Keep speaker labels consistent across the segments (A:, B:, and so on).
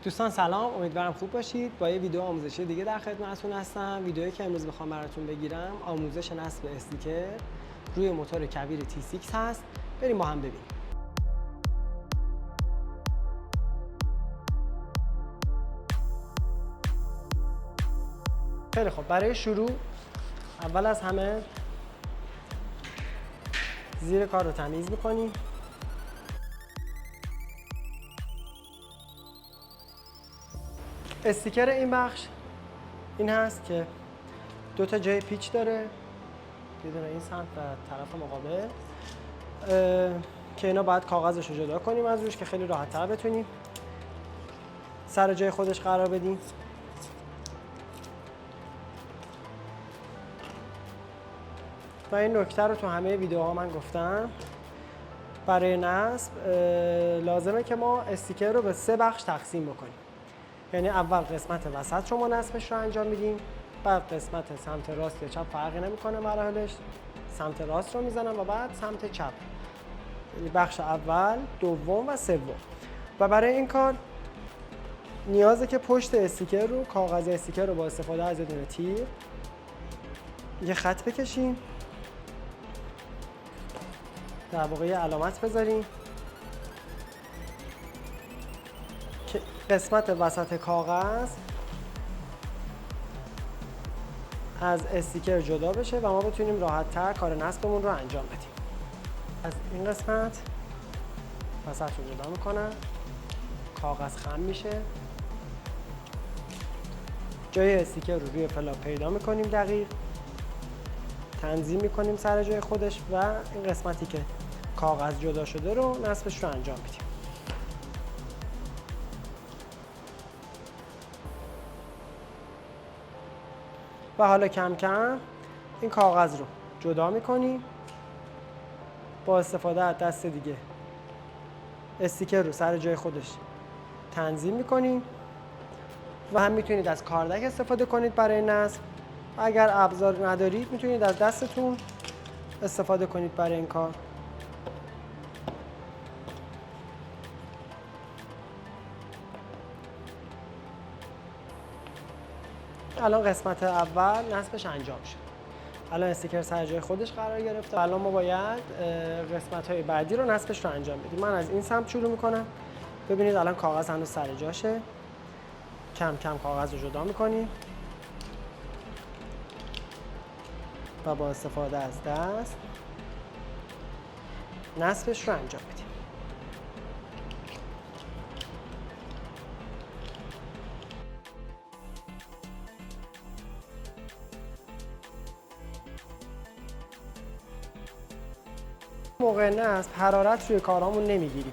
A: دوستان سلام، امیدوارم خوب باشید. با یه ویدیو آموزشی دیگه در خدمتتون هستم. ویدیویی که امروز میخوام براتون بگیرم آموزش نصب استیکر روی موتور کویر T6 هست. بریم با هم ببینیم. خیلی خب، برای شروع اول از همه زیر کار رو تمیز میکنیم. استیکر این بخش این هست که دو تا جای پیچ داره، یه دونه این سمت و طرف مقابل، که اینا باید کاغذش رو جدا کنیم از روش که خیلی راحت تر بتونیم سر جای خودش قرار بدیم. و این نکته رو تو همه ویدیوها من گفتم. برای نصب لازمه که ما استیکر رو به 3 بخش تقسیم بکنیم. یعنی اول قسمت وسط رو ما نصبش رو انجام میدیم، بعد قسمت سمت راست یا چپ فرقی نمیکنه مراحلش، سمت راست رو میزنم و بعد سمت چپ، یعنی بخش اول، دوم و سوم. و برای این کار نیازه که پشت استیکر رو، کاغذ استیکر رو با استفاده از یه دونه تیر یه خط بکشیم، در واقع یه علامت بذاریم که قسمت وسط کاغذ از استیکر جدا بشه و ما بتونیم راحت تر کار نصبمون رو انجام بدیم. از این قسمت وسط رو جدا میکنم، کاغذ خم میشه، جای استیکر رو روی فلاپ پیدا میکنیم، دقیق تنظیم میکنیم سر جای خودش و این قسمتی که کاغذ جدا شده رو نصبش رو انجام بدیم. و حالا کم کم این کاغذ رو جدا میکنیم، با استفاده از دست دیگه استیکر رو سر جای خودش تنظیم میکنیم و هم میتونید از کاردک استفاده کنید برای نصب. اگر ابزار ندارید میتونید از دستتون استفاده کنید برای این کار. الان قسمت اول نصبش انجام شد. الان استیکر سر جای خودش قرار گرفته. الان ما باید قسمت‌های بعدی رو نصبش رو انجام بدیم. من از این سمت شروع میکنم. ببینید الان کاغذ هنوز سر جاشه. کم کم کاغذ رو جدا میکنیم و با استفاده از دست نصبش رو انجام بدیم. موقع نصب حرارت روی کارهامون نمیگیریم.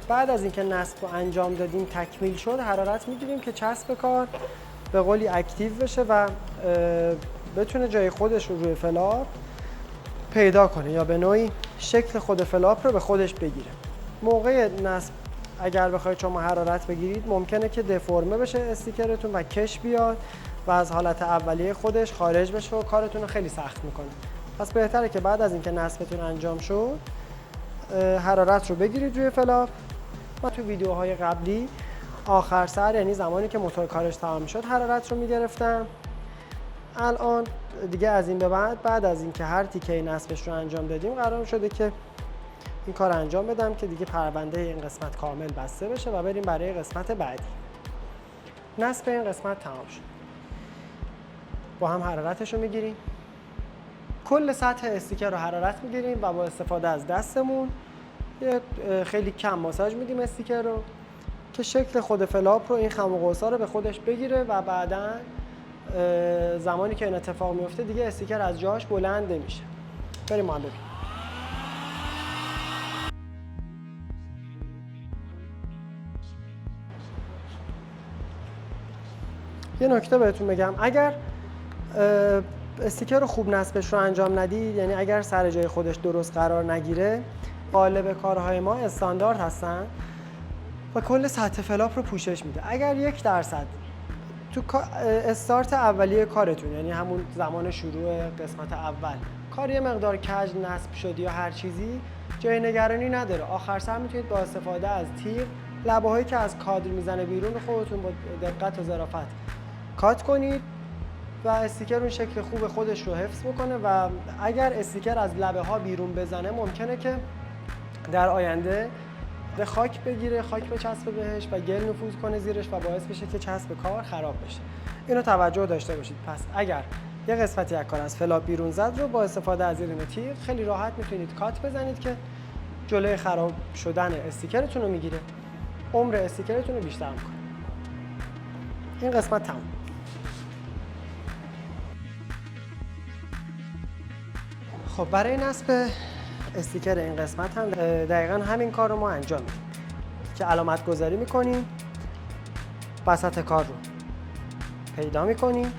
A: بعد از اینکه نصب رو انجام دادیم تکمیل شد، حرارت میگیریم که چسب کار به قولی اکتیو بشه و بتونه جای خودش رو روی فلاپ پیدا کنه یا به نوعی شکل خود فلاپ رو به خودش بگیره. موقع نصب اگر بخواید شما حرارت بگیرید ممکنه که دفرمه بشه استیکرتون و کش بیاد و از حالت اولیه خودش خارج بشه و کارتون رو خیلی سخت میکنه. پس بهتره که بعد از اینکه نصبتون انجام شد حرارت رو بگیرید روی فلاپ. ما تو ویدیوهای قبلی آخر سر، یعنی زمانی که موتور کارش تمام شد، حرارت رو میگرفتم. الان دیگه از این به بعد از اینکه هر تیکه نصبش رو انجام دادیم قرار شده که این کار انجام بدم که دیگه پرونده این قسمت کامل بسته بشه و بریم برای قسمت بعدی. نصب این قسمت تمام شد. با هم حرارتش رو میگیریم. کل سطح استیکر رو حرارت میگیریم و با استفاده از دستمون خیلی کم ماساژ میدیم استیکر رو که شکل خود فلاپ رو، این خم و قوسا رو به خودش بگیره و بعداً زمانی که این اتفاق میفته دیگه استیکر از جاش بلند نمیشه. بریم ما ببینیم. یه نکته بهتون بگم، اگر استیکر رو خوب نصبش رو انجام ندید، یعنی اگر سر جای خودش درست قرار نگیره، قالب کارهای ما استاندارد هستن و کل سطح فلاپ رو پوشش میده. اگر 1% تو استارت اولیه کارتون، یعنی همون زمان شروع قسمت اول، کار یه مقدار کج نصب شد یا هر چیزی، جای نگرانی نداره. آخر سر میتونید با استفاده از تیر لبه هایی که از کادر میزنه بیرون خودتون با دقت و ظرافت کات کنید و استیکر اون شکل خوب خودش رو حفظ بکنه و اگر استیکر از لبه ها بیرون بزنه ممکنه که در آینده به خاک بگیره، خاک بچسبه بهش و گل نفوذ کنه زیرش و باعث بشه که چسب کار خراب بشه. اینو توجه داشته باشید. پس اگر یه قسمتی از کار از فلاپ بیرون زد رو با استفاده از این تیغ خیلی راحت میتونید کات بزنید که جلوی خراب شدن استیکرتون رو میگیره، عمر استیکرتون رو بیشتر میکنه. این قسمت تموم. خب برای نصب استیکر این قسمت هم دقیقا همین کار رو ما انجام میدیم که علامت گذاری میکنیم، وسط کار رو پیدا میکنیم،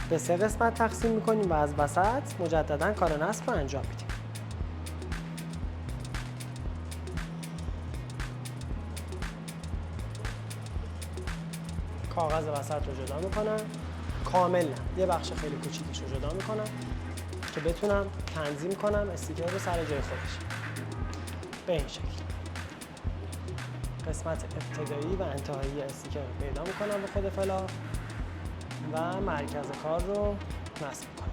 A: به 3 قسمت تقسیم میکنیم و از وسط مجددا کار نصب رو انجام میدیم. کاغذ وسط رو جدا میکنم، کاملا یه بخش خیلی کوچیکش رو جدا میکنم که بتونم تنظیم کنم استیکر رو سر جای خودش. به این شکل قسمت ابتدایی و انتهایی استیکر رو پیدا میکنم به خود فلاپ و مرکز کار رو نصب میکنم.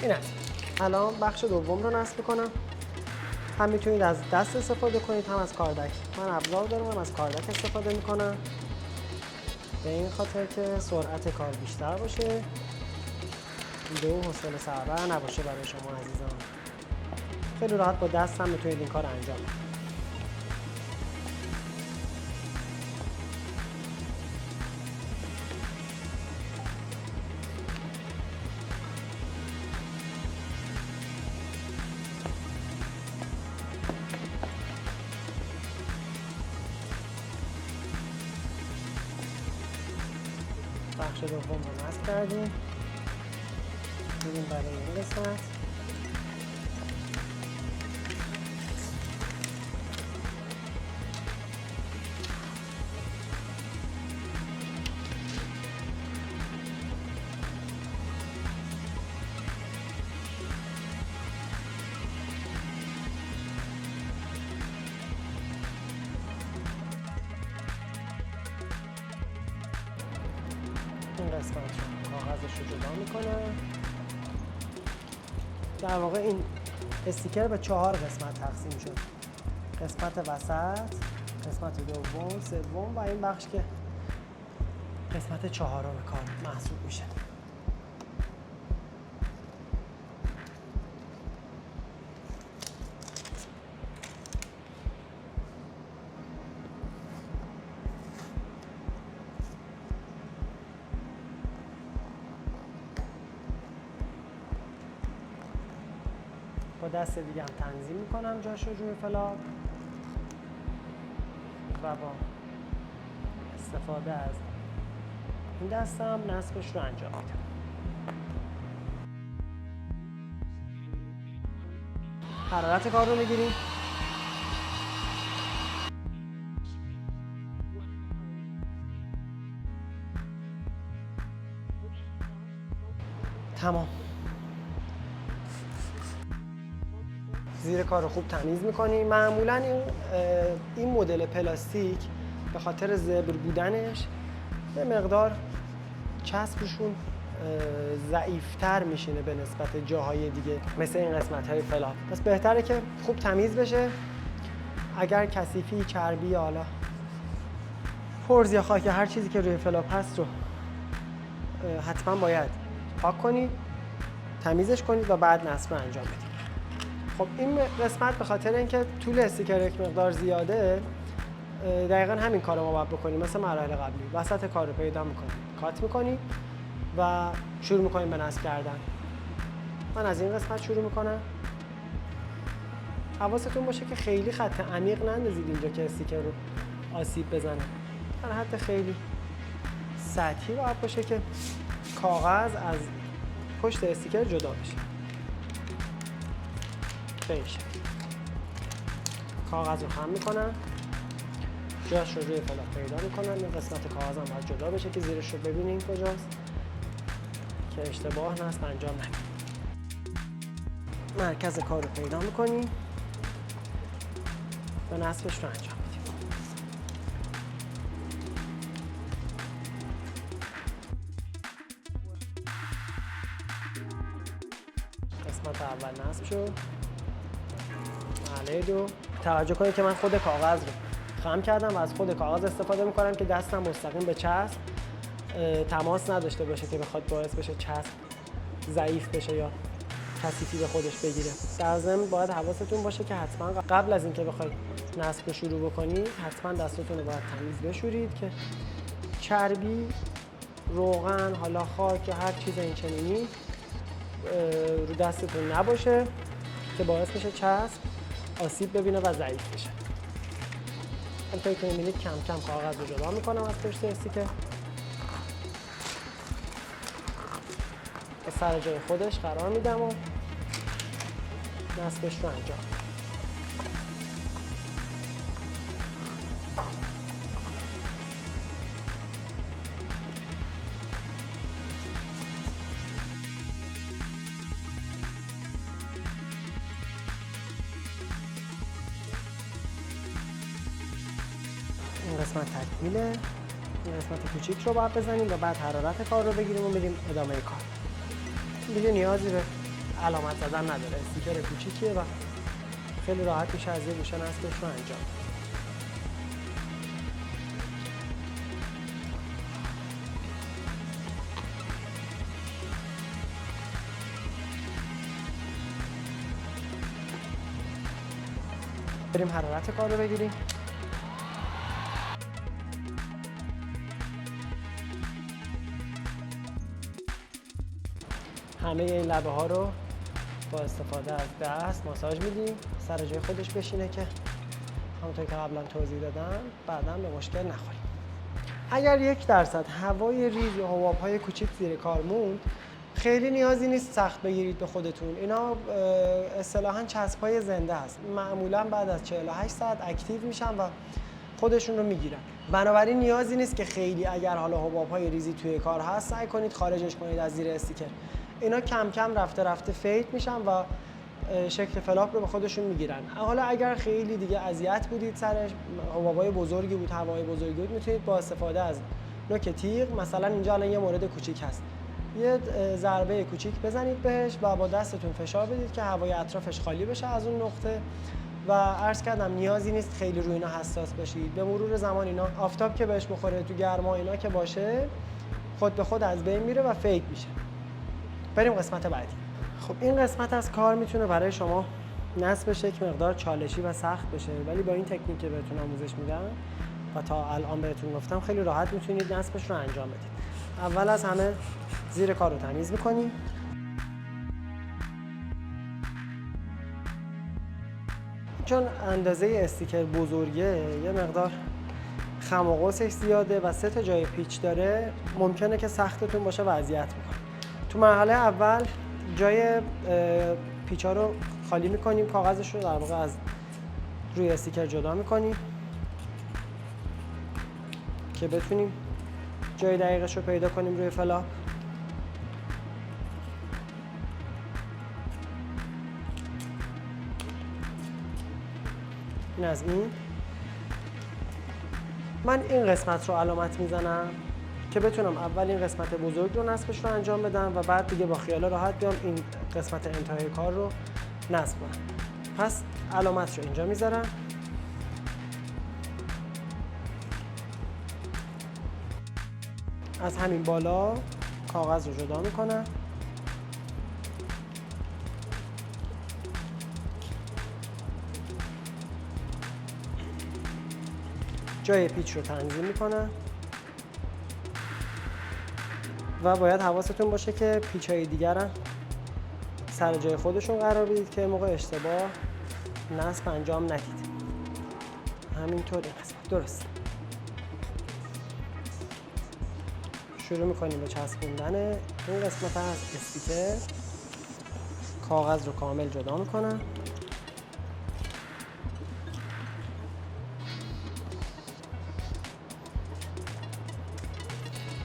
A: این است. الان بخش دوم رو نصب کنم. هم میتونید از دست استفاده کنید هم از کاردک. من ابزار دارم، هم از کاردک استفاده میکنم به این خاطر که سرعت کار بیشتر باشه، حوصله سربر نباشه برای شما عزیزان. خیلی راحت با دست هم میتونید این کار انجام بدید. بخش دوم رو نصب کردیم. بریم برای این قسمت. این قسمت رو کاغذش رو جدا میکنه. در واقع این استیکر به 4 قسمت تقسیم شد. قسمت وسط، قسمت دوم، سوم و این بخش که قسمت 4 کار محسوب میشه. با دست دیگه هم تنظیم میکنم جاش رو روی فلاپ و با استفاده از این دستم نصبش رو انجام میدم. حرارت کار رو میگیریم. تمام. زیر کار رو خوب تمیز میکنیم. معمولا این مدل پلاستیک به خاطر زبر بودنش به مقدار چسبشون ضعیفتر میشینه به نسبت جاهای دیگه مثل این قسمت های فلاپ. پس بهتره که خوب تمیز بشه. اگر کثیفی، چربی یا حالا پرز یا خاک هر چیزی که روی فلاپ هست رو حتما باید پاک کنید، تمیزش کنید و بعد نصب انجام بدید. خب این قسمت به خاطر اینکه طول استیکر یک مقدار زیاده دقیقا همین کار رو ما باید بکنیم مثل مراحل قبلی. وسط کار رو پیدا میکنیم، کات میکنیم و شروع میکنیم به نصب کردن. من از این قسمت شروع میکنم. حواستون باشه که خیلی خط عمیق نندازید اینجا که استیکر رو آسیب بزنه. در حد خیلی سطحی باید باشه که کاغذ از پشت استیکر جدا بشه. به این شکل کاغذ رو خم میکنم، جاش رو روی فلاپ پیدا میکنم. این قسمت کاغذم باید جدا بشه که زیرش رو ببینیم کجاست که اشتباه نصب انجام ندیم. مرکز کار رو پیدا میکنیم و نصبش رو انجام میدیم. قسمت اول نصب شد. مرحله 2. توجه کنید که من خود کاغذ رو خم کردم و از خود کاغذ استفاده میکنم که دستم مستقیم به چسب تماس نداشته باشه که بخواد باعث بشه چسب ضعیف بشه یا کثیفی به خودش بگیره. در ضمن باید حواستون باشه که حتما قبل از اینکه بخواید نصب رو شروع بکنید حتما دستتون رو باید تمیز بشورید که چربی، روغن، حالا خاک یا هر چیز این چنینی رو دستتون نباشه که باعث بشه چسب آسیب ببینه و ضعیف بشه. همونطوری که می‌بینید کم کم کاغذ رو جدا می‌کنم از پشت استیکر. به سر جای خودش قرار میدم و نصبش رو انجام. این قسمت تکمیله. این قسمت کوچیک رو باید بزنیم و بعد حرارت کار رو بگیریم و میریم ادامه کار. دیگه نیازی به علامت زدن نداره، استیکر کوچیکیه و خیلی راحت میشه از یه گوشه نصبش رو انجام. بریم حرارت کار رو بگیریم. همه این لبه ها رو با استفاده از دست ماساژ میدیم سر جای خودش بشینه که همونطور که قبلا توضیح دادم بعداً به مشکل نخوریم. اگر 1% هوای ریز یا حباب‌های کوچیک زیر کار موند، خیلی نیازی نیست سخت بگیرید به خودتون. اینا اصطلاحاً چسب‌های زنده هست. معمولاً بعد از 48 ساعت اکتیو میشن و خودشون رو میگیرن. بنابراین نیازی نیست که خیلی اگر حالا حباب‌های ریزی توی کار هست سعی کنید خارجش کنید از زیر استیکر. اینا کم کم رفته فید میشن و شکل فلاپ رو به خودشون میگیرن. حالا اگر خیلی دیگه اذیت بودید سرش، حبابای بزرگی بود، هوای بزرگی بود، میتونید با استفاده از نوک تیغ، مثلا اینجا الان یه مورد کوچیک هست، یه ضربه کوچیک بزنید بهش و با دستتون فشار بدید که هوای اطرافش خالی بشه از اون نقطه. و عرض کردم نیازی نیست خیلی روی اینا حساس باشید. به مرور زمان اینا آفتاب که بهش بخوره، تو گرما اینا که باشه، خود به خود از بین میره و فید میشه. بریم قسمت بعدی. خب این قسمت از کار میتونه برای شما نصبش یک مقدار چالشی و سخت بشه، ولی با این تکنیک که بهتون آموزش میدم و تا الان بهتون گفتم خیلی راحت میتونید نصبش رو انجام بدید. اول از همه زیر کار رو تمیز میکنیم. چون اندازه استیکر بزرگه، یه مقدار خم و قوسش زیاده و 3 تا جای پیچ داره، ممکنه که سختتون باشه و اذیت میکنه. تو مرحله اول جای پیچا رو خالی میکنیم، کاغذش رو در واقع از روی استیکر جدا میکنیم که بتونیم جای دقیقش رو پیدا کنیم روی فلاپ. این از این. من این قسمت رو علامت میزنم که بتونم اول این قسمت بزرگ رو نصبش رو انجام بدم و بعد دیگه با خیال راحت بیام این قسمت انتهای کار رو نصب کنم. پس علامت رو اینجا میذارم. از همین بالا کاغذ رو جدا میکنم. جای پیچ رو تنظیم میکنم و باید حواستون باشه که پیچ‌های دیگر هم سر جای خودشون قرار بدید که موقع اشتباه نصب انجام ندید. همینطور این قسمت درست. شروع میکنیم به چسبوندن این قسمت از استیکر. کاغذ رو کامل جدا میکنم.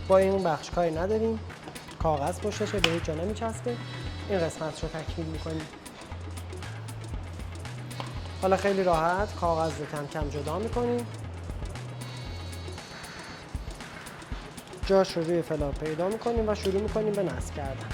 A: با این بخش کاری نداریم، کاغذ پشتشه، به هیچ جا نمیچسبه. این قسمت رو تکمیل میکنیم. حالا خیلی راحت کاغذ رو کم کم جدا میکنیم. جاش رو روی فلاپ پیدا میکنیم و شروع میکنیم به نصب کردن.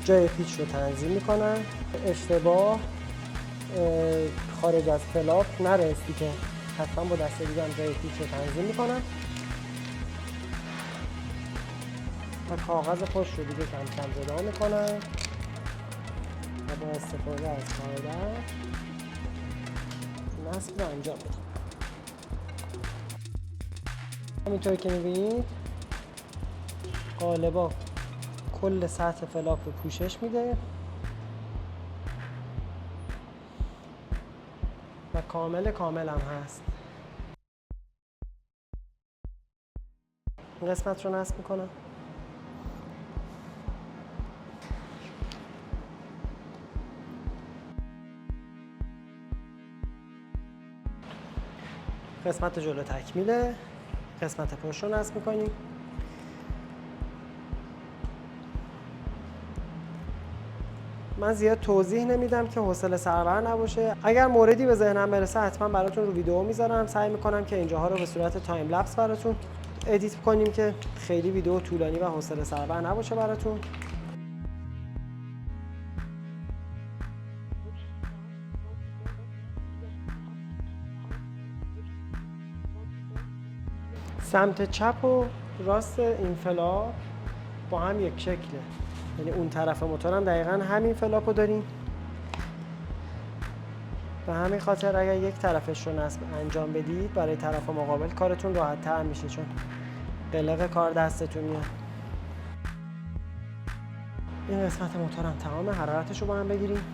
A: جای پیچ رو تنظیم میکنن. اشتباه خارج از فلاپ نرستی که حتما با دست دیگه هم جای پیچ رو تنظیم میکنن و کاغذ پشت رو دیگه کم کم جدا میکنن و با استفاده از پارادر نصب رو انجام میدن. همینطور که میبینید قالبا کل سطح فلاپ رو پوشش میده و کامل هم هست. این قسمت رو نصب میکنم. قسمت جلو تکمیله. قسمت پشت رو نصب میکنیم. من زیاد توضیح نمیدم که حوصله سربر نباشه. اگر موردی به ذهنم برسه حتما براتون رو ویدیو میذارم. سعی میکنم که اینجاها رو به صورت تایم لپس براتون ادیت کنیم که خیلی ویدیو طولانی و حوصله سربر نباشه براتون. سمت چپ و راست این فلاپ با هم یک شکله، یعنی اون طرف موتور هم دقیقا همین فلاپ رو داریم. به همین خاطر اگر یک طرفش رو نصب انجام بدید برای طرف مقابل کارتون راحت تر میشه، چون قلق کار دستتون میاد. این قسمت موتور هم تمام. حرارتش رو با هم بگیریم.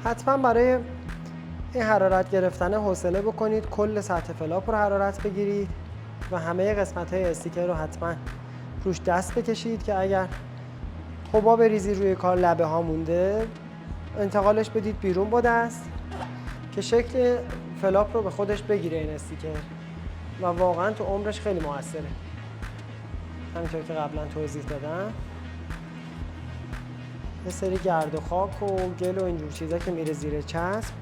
A: حتما برای این حرارت گرفتن حوصله بکنید، کل سطح فلاپ رو حرارت بگیرید و همه قسمت‌های استیکر رو حتما روش دست بکشید که اگر حباب ریزی روی کار لبه ها مونده انتقالش بدید بیرون با دست که شکل فلاپ رو به خودش بگیره این استیکر و واقعا تو عمرش خیلی موثره. همینطور که قبلا توضیح دادم یه سری گرد و خاک و گل و اینجور چیزا که میره زیر چسب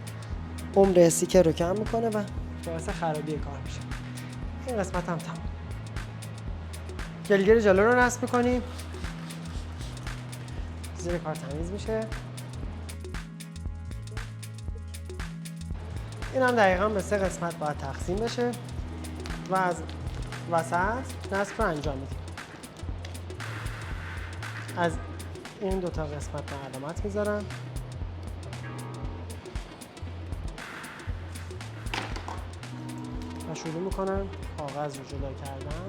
A: عمر استیکر رو کم میکنه و باعث خرابی کار میشه. این قسمت هم تمام. گلگیر جلو رو نصب میکنیم. زیر کار تمیز میشه. این هم دقیقا به 3 قسمت باید تقسیم بشه و از وسط نصب رو انجام میدیم. از این 2 تا قسمت من علامت میذارم. و شروع میکنم کاغذ رو جدا کردن.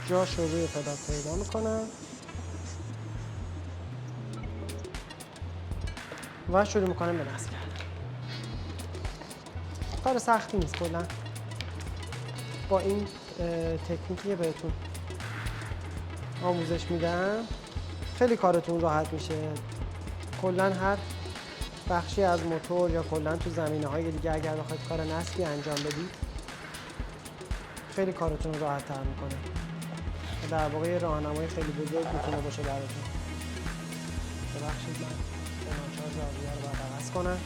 A: جاش رو روی پدال پیدا میکنم و شروع میکنم به نصب کردن. کار سختی نیست. کلا با این تکنیکی بهتون آموزش میدم خیلی کارتون راحت میشه. کلا هر بخشی از موتور یا کلا تو زمینه‌های دیگه اگر بخواید کار نصبی انجام بدید خیلی کارتون راحت تر میکنه. در واقع راهنمای خیلی بزرگ میتونه باشه براتون. ببخشید من به ناچار زاویه رو باید عوض کنم.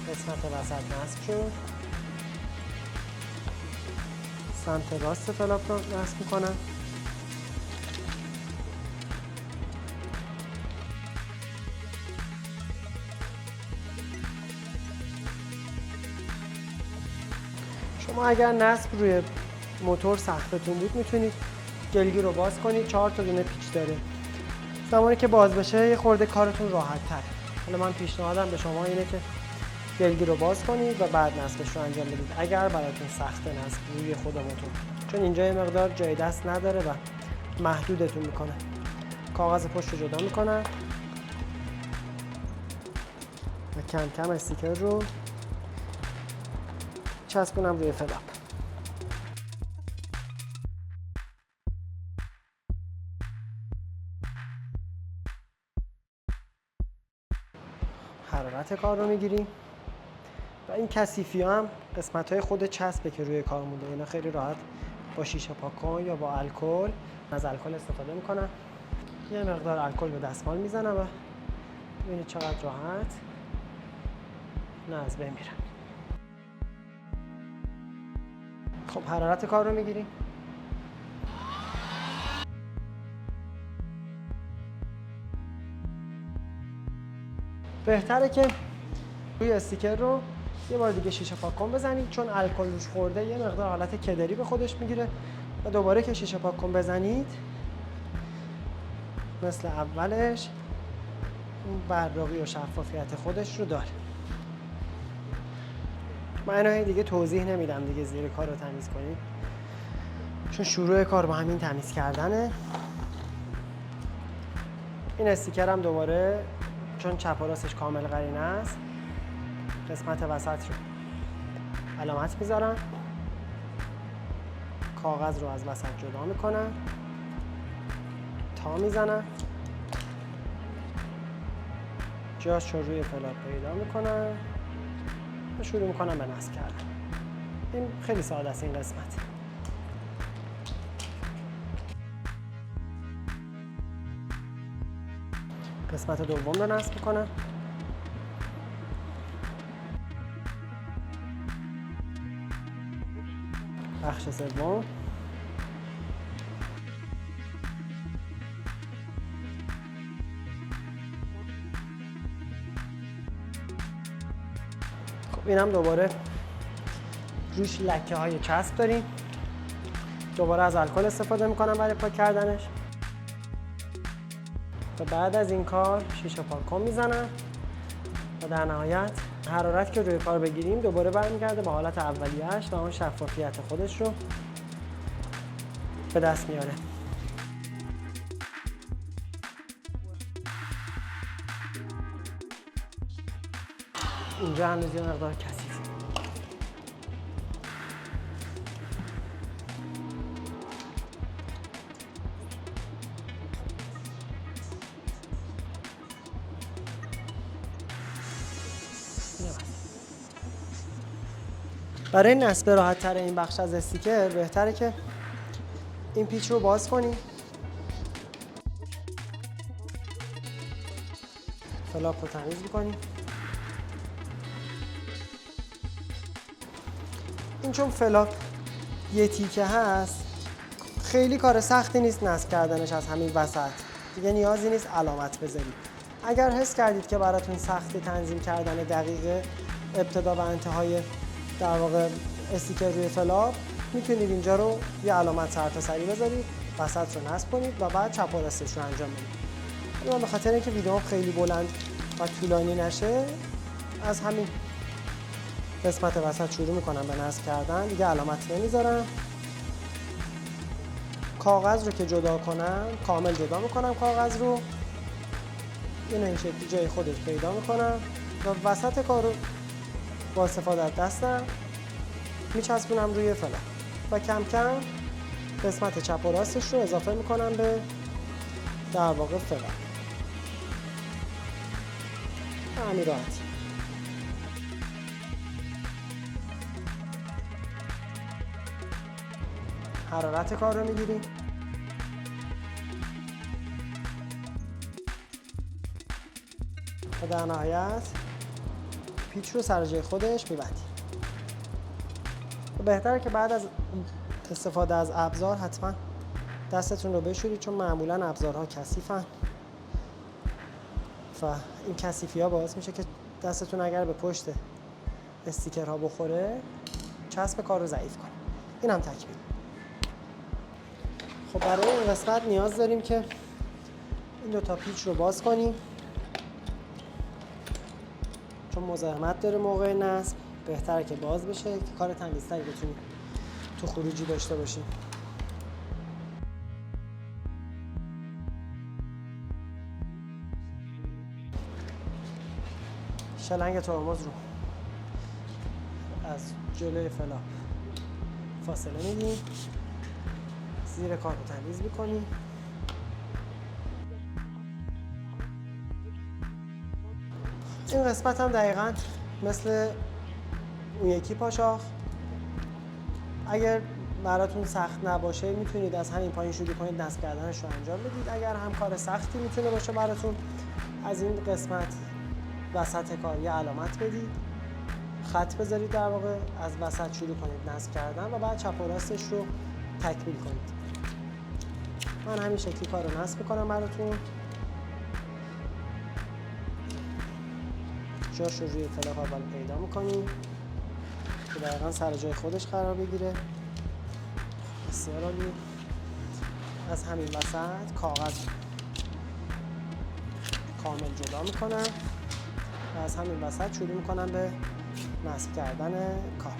A: قسمت وسط نصب شد. سمت راست فلاپ رو نصب میکنم. شما اگر نصب روی موتور سختتون بود میتونید گلگیر رو باز کنید. 4 تا دونه پیچ داره. زمانی که باز بشه یه خورده کارتون راحت تر. حالا من پیشنهادم به شما اینه که گلگیر رو باز کنید و بعد نصبش رو انجام بدید اگر براتون سخته نصب روی خود موتور، چون اینجا یه مقدار جای دست نداره و محدودتون میکنه. کاغذ پشت رو جدا میکنم و کم کم استیکر رو چسبونم روی فلاپ. حرارت کار رو میگیریم و این کثیفی ها هم قسمت های خود چسبه که روی کار مونده. اینا خیلی راحت با شیشه پاک‌کن یا با الکل، از الکل استفاده میکنم. یه مقدار الکل به دستمال میزنم و ببینید چقدر راحت نه از بین میرن. خب حرارت کار رو میگیریم. بهتره که روی استیکر رو یه بار دیگه شیشه پاک‌کن بزنید، چون الکل روش خورده یه مقدار حالت کدری به خودش میگیره و دوباره که شیشه پاک‌کن بزنید مثل اولش اون براقی و شفافیت خودش رو داره. من اینو دیگه توضیح نمیدم دیگه، زیر کار رو تمیز کنید، چون شروع کار با همین تمیز کردنه. این استیکر هم دوباره چون چپ و راستش کامل قرینه است، قسمت وسط رو علامت میذارم، کاغذ رو از وسط جدا میکنم، تا میزنم، جاش رو روی فلاپ پیدا میکنم و شروع میکنم به نصب کردن. این خیلی ساده است این قسمت. قسمت دوم رو نصب میکنم. بخش سوم. خب اینم دوباره روش لکه های چسب داریم. دوباره از الکل استفاده میکنم برای پاک کردنش و بعد از این کار شیشه پاک‌کن میزنم و در نهایت حرارت که روی کار بگیریم دوباره برمیگرده به حالت اولیه‌اش و اون شفافیت خودش رو به دست میاره. اینجا هنوز یه مقدار کثیفه. برای نصب راحت تر این بخش از استیکر بهتره که این پیچ رو باز کنیم، فلاپ رو تمیز می‌کنیم. این چون فلاپ یه تیکه هست خیلی کار سختی نیست نصب کردنش از همین وسط، دیگه نیازی نیست علامت بذارید. اگر حس کردید که براتون سخت تنظیم کردن دقیق ابتدا و انتهای در واقع استیکر روی فلاپ، میتونید اینجا رو یه علامت سرتاسری بذارید، وسط رو نصب کنید و بعد چپ و راستش رو انجام بدید. من به خاطر اینکه ویدیوم خیلی بلند و طولانی نشه از همین قسمت وسط شروع میکنم به نصب کردن، دیگه علامت نمیذارم. کاغذ رو که جدا کنم کامل جدا میکنم، کاغذ رو این شکلی جای خودش پیدا میکنم و وسط کار رو با استفاده از دستم میچسبونم روی فلاپ و کم کم قسمت چپ و راستش رو اضافه میکنم به در واقع فلاپ. همین راحتی. حرارت کار رو میگیریم. و در نهایت پیچ رو سر جای خودش میبندیم. بهتره که بعد از استفاده از ابزار حتما دستتون رو بشورید، چون معمولا ابزارها کثیفن و این کثیفی ها باعث میشه که دستتون اگر به پشت استیکرها بخوره چسب کار رو ضعیف کنیم. این هم تکمیل. خب برای این قسمت نیاز داریم که این دو تا پیچ رو باز کنیم، چون مزاحمت داره موقع نصب. بهتره که باز بشه که کار تمیزتری بتونیم تو خروجی داشته باشیم. شلنگ ترمز رو از جلوی فلاپ فاصله میدیم، زیر کار رو تمیز میکنیم. این قسمت هم دقیقاً مثل اون یکی پاشاخ. اگر براتون سخت نباشه میتونید از همین پایین شروع کنید نصب کردنش رو انجام بدید. اگر هم کار سختی میتونه باشه براتون، از این قسمت وسط کار یه علامت بدید، خط بذارید، در واقع از وسط شروع کنید نصب کردن و بعد چپ و راستش رو تکمیل کنید. من همین شکلی کار رو نصب میکنم براتون. جاش رو روی فلاپ اول پیدا میکنیم که دقیقا سر جای خودش قرار بگیره. بسیار عالی. از همین وسط کاغذ کامل جدا میکنم و از همین وسط شروع میکنم به نصب کردن کار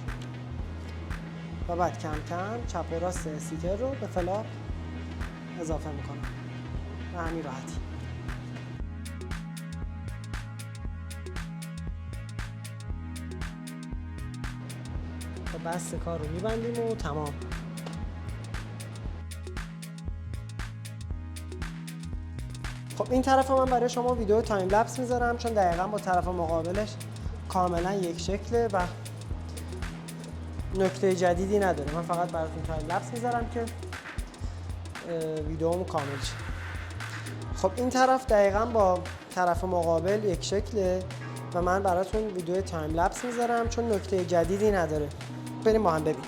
A: و بعد کم کم چپ و راست استیکر رو به فلاپ اضافه میکنم و همین راحتی. بست کار رو میبندیم و تمام. خب این طرف من برای شما ویدیو تایم لپس میذارم، چون دقیقاً با طرف مقابلش کاملا یک شکله و نکته جدیدی نداره. من فقط براتون تایم لپس میذارم که ویدیومو کامل شه. خب این طرف دقیقاً با طرف مقابل یک شکله و من براتون ویدیو تایم لپس میذارم چون نکته جدیدی نداره. بریم با هم ببینیم.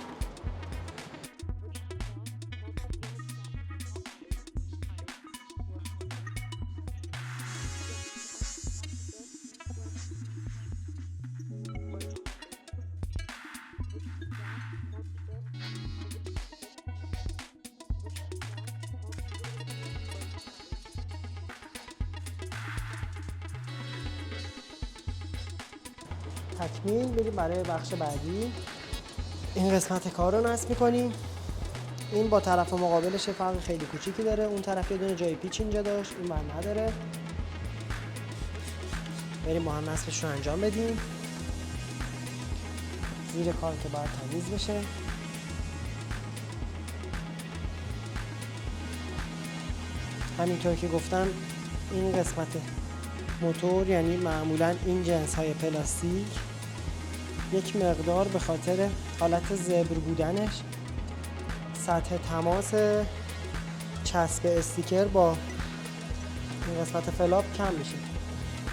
A: تکمیل. بریم برای بخش بعدی. این قسمت کار رو نصب می‌کنیم. این با طرف مقابلش فرق خیلی کوچیکی داره. اون طرف یه دونه جای پیچ اینجا داشت، این بر نداره. بریم با هم نصبش رو انجام بدیم. زیر کار که باید تمیز بشه. همینطور که گفتم این قسمت موتور، یعنی معمولا این جنس های پلاستیک، یک مقدار به خاطر حالت زبر بودنش سطح تماس چسب استیکر با این قسمت فلاپ کم میشه.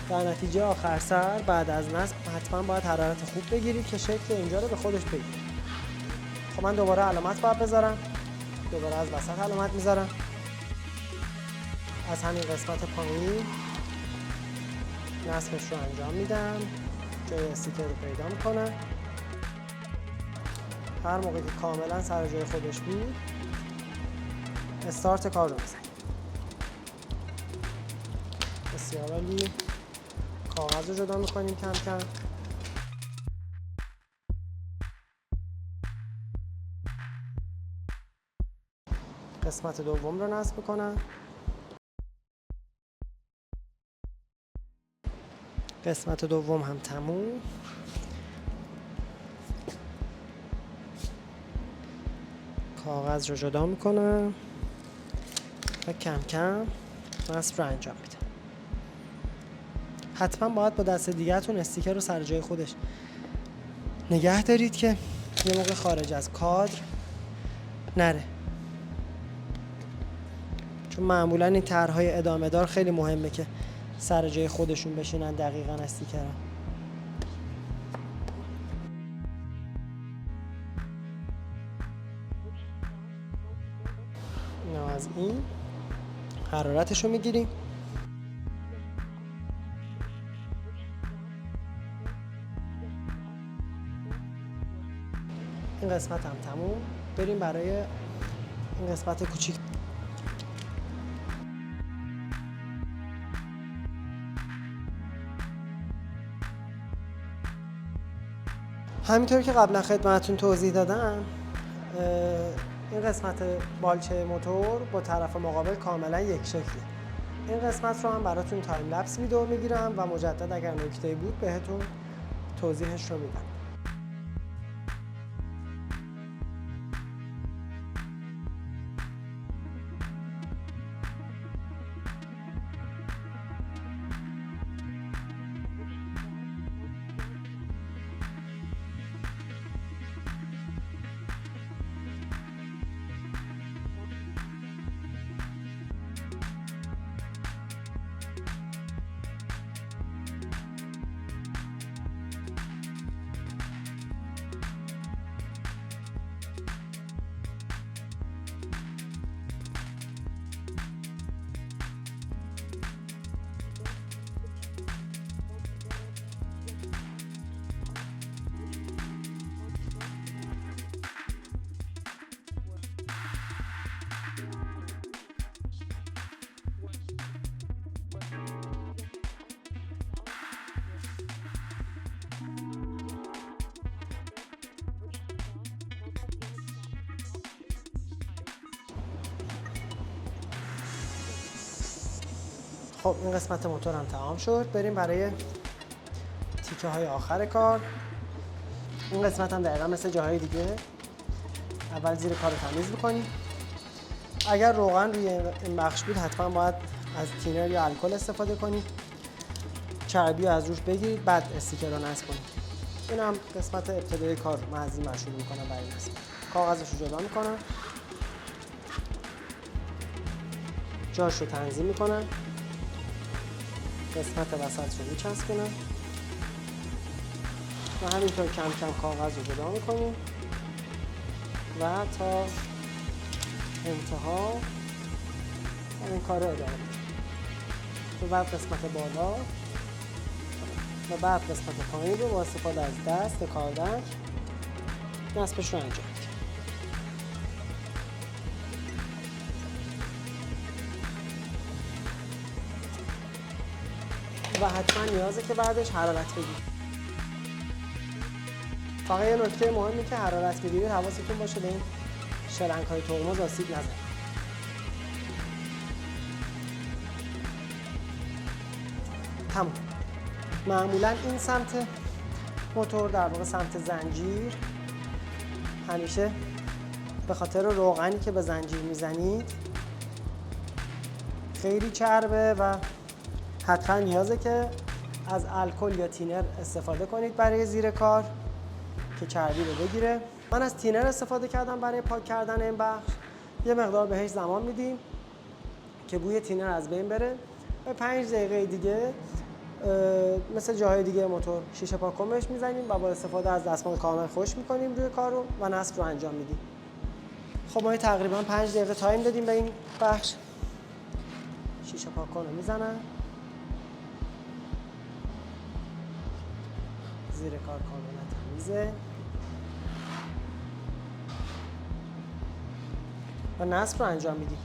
A: در نتیجه آخر سر بعد از نصب حتما باید حرارت خوب بگیرید که شکل اینجا رو به خودش بگیره. خب من دوباره علامت باید بذارم، دوباره از وسط علامت میذارم، از همین قسمت پایین نصبش رو انجام میدم، جای استیکر رو پیدا میکنم. هر موقع که کاملا سر جای خودش بود استارت کار رو میزنیم. بسیار عالی. کاغذ رو جدا میکنیم کم کم. قسمت دوم رو نصب کنم. قسمت دوم هم تموم. کاغذ رو جدا میکنم و کم کم نصب رو انجام میدم. حتما باید با دست دیگه‌تون استیکر رو سر جای خودش نگه دارید که یه موقع خارج از کادر نره، چون معمولا این طرح‌های ادامه دار خیلی مهمه که سر جای خودشون بشینن دقیقاً استیکرها. اینا از این حرارتش رو میگیریم. این قسمت هم تموم. بریم برای این قسمت کوچیک. همینطور که قبلا خدمتتون توضیح دادم، این قسمت بالچه موتور با طرف مقابل کاملا یک شکلیه. این قسمت رو هم براتون تایم لپس ویدیو میگیرم و مجدد اگر نکته‌ای بود بهتون توضیحش رو میدم. خب این قسمت موتور هم تمام شد. بریم برای تیکه های آخر کار. این قسمت هم دقیقا مثل جاهای دیگه اول زیر کار رو تمیز میکنیم. اگر روغن روی این بخش بود حتما باید از تینر یا الکل استفاده کنید. چربی رو از روش بگیرید بعد استیکر رو نصب کنید. این هم قسمت ابتدای کار. من از این مشغول میکنم برای این قسمت. کاغذش رو جدا میکنم، جاش رو تنظیم میکنم، قسمت وسط رو میچسبونم و همینطور کم کم کاغذ رو جدا میکنیم و تا انتها این کار رو ادامه میدیم. تو بعد قسمت بالا و بعد قسمت پایین رو با استفاده از دست کاردک نصبش رو انجام میدیم. و حتما نیازه که بعدش حرارت بگیرید. فقط یه نکته مهمی که حرارت بگیرید حواستون باشه به این شلنگ های ترمز آسیب نزنید. تمام. معمولا این سمت موتور در واقع سمت زنجیر همیشه به خاطر روغنی که به زنجیر میزنید خیلی چربه و حتما نیازه که از الکل یا تینر استفاده کنید برای زیر کار که چربی رو بگیره. من از تینر استفاده کردم برای پاک کردن این بخش. یه مقدار بهش زمان میدیم که بوی تینر از بین بره. به 5 دقیقه دیگه مثل جاهای دیگه موتور شیشه پاک کن بهش میزنیم و با استفاده از دستمال کامل خوش میکنیم روی کار رو و نصب رو انجام میدیم. خب ما تقریبا 5 دقیقه تایم دادیم به این بخش. شیشه پاک کن رو میزنم. زیر کار کاملا تمیزه و نصب رو انجام میدیم.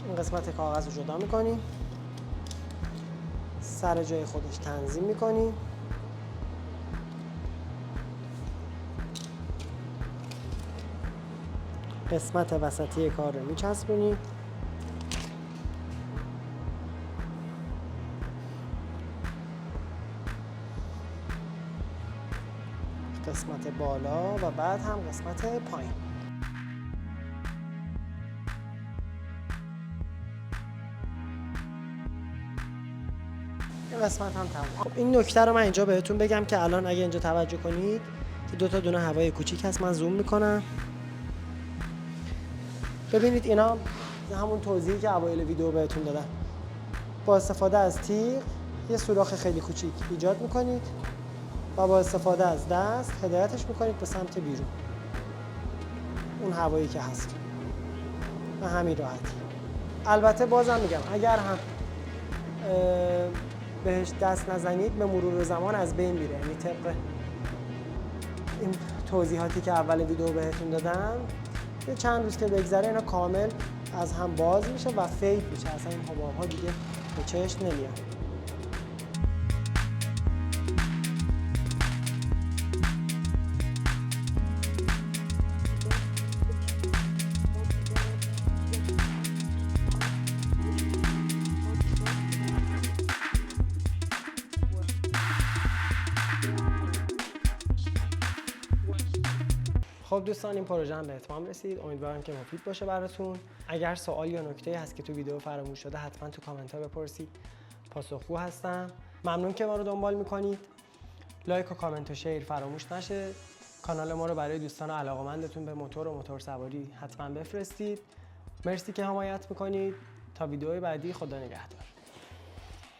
A: این قسمت کاغذ رو جدا میکنیم، سر جای خودش تنظیم میکنیم، قسمت وسطی کار رو میچسبونیم، قسمت بالا و بعد هم قسمت پایین. این قسمت هم تمام. خب این نکته رو من اینجا بهتون بگم که الان اگه اینجا توجه کنید که دو تا دونه هوای کوچیک هست. من زوم میکنم ببینید اینا همون توضیحی که اوایل ویدیو بهتون دادم. با استفاده از تیغ یه سوراخ خیلی کوچیک ایجاد میکنید و با استفاده از دست هدایتش میکنید به سمت بیرون اون هوایی که هست و همین راحتی. البته بازم میگم اگر هم بهش دست نزنید به مرور زمان از بین میره. یعنی طبق این توضیحاتی که اول ویدیو بهتون دادم یه چند روز که بگذره اینا کامل از هم باز میشه و فید میشه، اصلا این حباب‌ها دیگه به چشم نمیاد. خب دوستان این پروژه هم به اتمام رسید. امیدوارم که مفید باشه براتون. اگر سوال یا نکته‌ای هست که تو ویدیو فراموش شده حتما تو کامنت ها بپرسید، پاسخگو هستم. ممنون که ما رو دنبال میکنید. لایک و کامنت و شیر فراموش نشه. کانال ما رو برای دوستان علاقه‌مندتون به موتور و موتور سواری حتما بفرستید. مرسی که حمایت میکنید. تا ویدیو بعدی، خدا نگهدار.